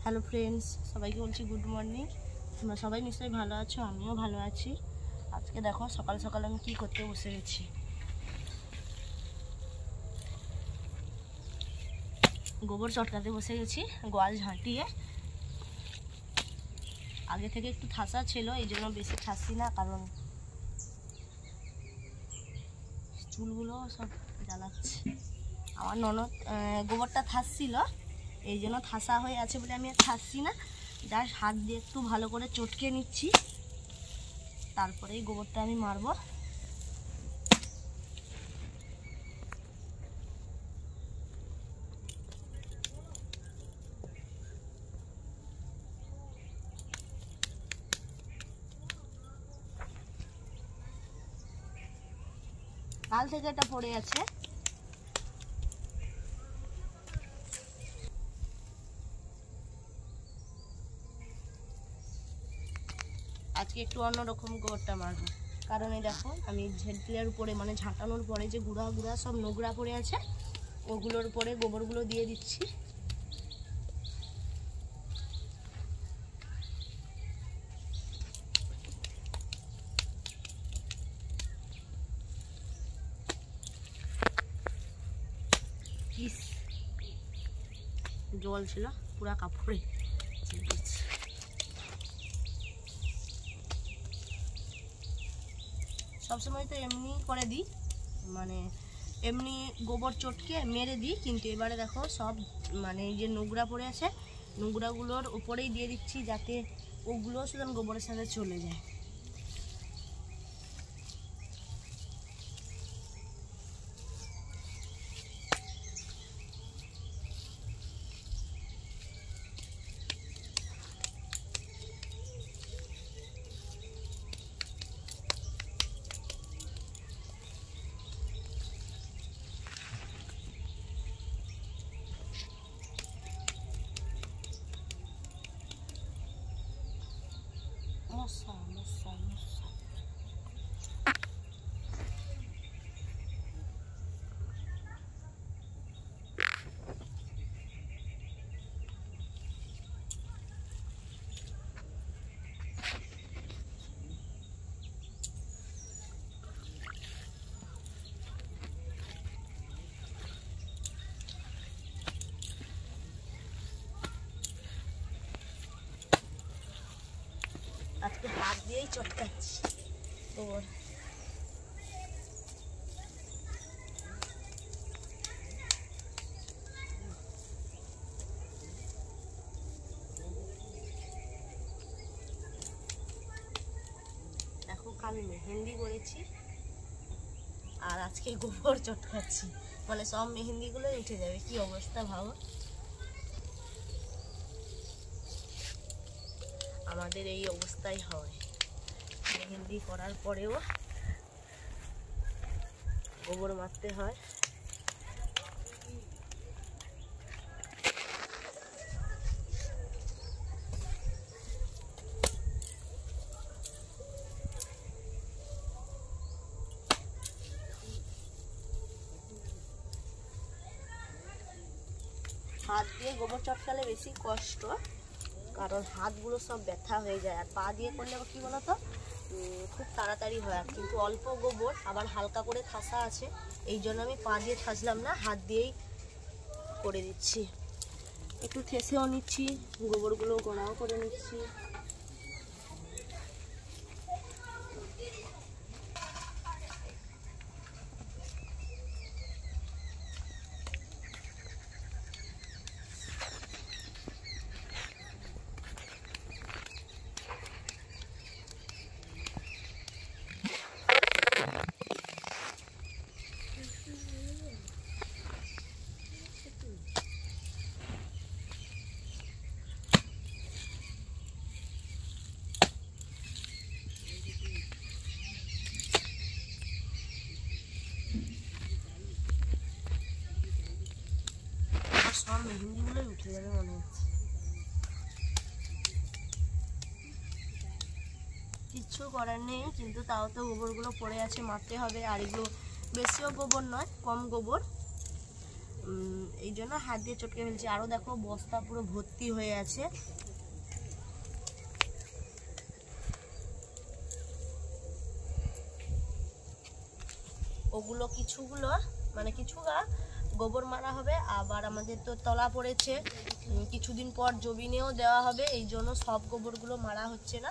Hello friends, সবাইকে বলছি good morning. তোমরা সবাই নিশ্চয়ই ভালো আছো, আমিও ভালো আছি। আজকে দেখো সকাল সকাল আমি কি করতে বসে গেছি। গোবর চটকাতে বসে গেছি, গোয়াল ঝাঁটিয়ে। আগে থেকে একটু ঠাসা ছিল, এই জন্য বেশি ঠাসি না, কারণ চুলগুলো সব জ্বালাচ্ছে। আমার ননদ গোবরটা ঠাসছিল, এই জন্য ঠাসা হয়ে আছে বলে আমি আর ঠাসছি না, জাস্ট হাত দিয়ে একটু ভালো করে চটকে নিচ্ছি, তারপরেই গোবরটা আমি মারবো। কাল থেকে এটা পড়ে আছে। আজকে একটু অন্যরকম গোবরটা মারবো, কারণ এই দেখো আমি ঝেঁটলের উপরে মানে ঝাঁটানোর পরে যে গুঁড়া গুঁড়া সব নোংরা পড়ে আছে, ওগুলোর উপরে গোবরগুলো দিয়ে দিচ্ছি। জল ছিল পুরা কাপড়ে। সবসময় তো এমনি করে দিই, মানে এমনি গোবর চটকে মেরে দিই, কিন্তু এবারে দেখো সব মানে এই যে নোংরা পড়ে আছে, নোংরাগুলোর উপরেই দিয়ে দিচ্ছি, যাতে ওগুলো শুধু গোবরের সাথে চলে যায়। মশা মশা মশা। আজকে হাত দিয়েই চটকাচ্ছি গোবর। দেখো কাল মেহেন্দি করেছি আর আজকে গোবর চটকাচ্ছি, মানে সব মেহেন্দিগুলো উঠে যাবে। কি অবস্থা ভাবো। আমাদের এই অবস্থাই হয়, মেহেন্দি করার পরেও গোবর মারতে হয়। হাত দিয়ে গোবর চটকালে বেশি কষ্ট, কারণ হাতগুলো সব ব্যথা হয়ে যায়। আর পা দিয়ে করলে কি বলতো, খুব তাড়াতাড়ি হয়। আর কিন্তু অল্প গোবর, আবার হালকা করে ঠাসা আছে, এই জন্য আমি পা দিয়ে ঠাসলাম না, হাত দিয়েই করে দিচ্ছি। একটু ঠেসেও নিচ্ছি, গোবরগুলো গোড়াও করে নিচ্ছি। সব মেহেন্দিগুলোই উঠে যাবে মনে হচ্ছে। কিচ্ছু করার নেই, কিন্তু তাও তো গোবরগুলো পড়ে আছে, মারতে হবে। আর এগুলো বেশিও গোবর নয়, কম গোবর, এই জন্য হাত দিয়ে চটকে ফেলছি। আরও দেখো বস্তা পুরো ভর্তি হয়ে আছে। ওগুলো কিছুগুলো মানে কিছুটা গোবর মারা হবে, আবার আমাদের তো তলা পড়েছে, কিছুদিন পর জমিনেও দেওয়া হবে, এই জন্য সব গোবরগুলো মারা হচ্ছে না,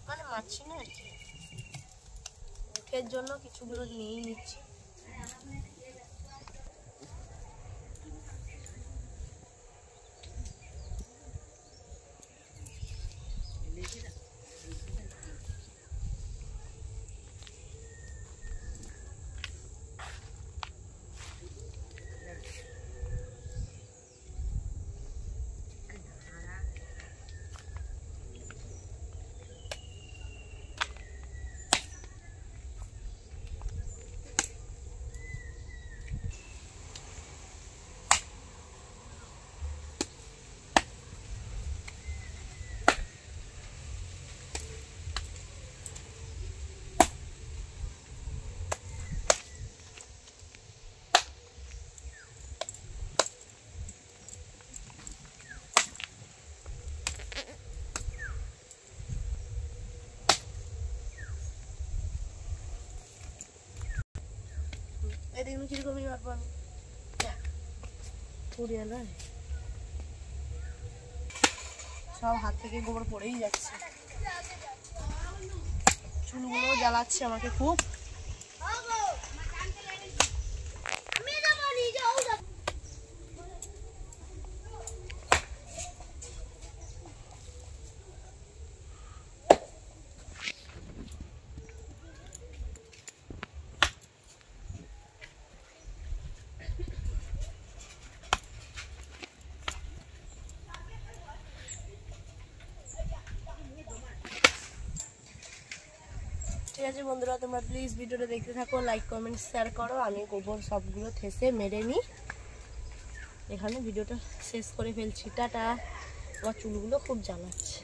মানে মারছি না আর কি, মুখের জন্য কিছুগুলো নিয়েই নিচ্ছি। এদিকে কিরকমই মারবো আমি, সব হাত থেকে গোবর পড়েই যাচ্ছে, চুলগুলো জ্বালাচ্ছে আমাকে খুব। ঠিক আছে বন্ধুরা, তোমরা প্লিজ ভিডিওটা দেখতে থাকো, লাইক কমেন্ট শেয়ার করো। আমি গোবর সবগুলো থেসে মেরে নিই, এখানে ভিডিওটা শেষ করে ফেলছি। টাটা। আমার চুলগুলো খুব জ্বালাচ্ছে।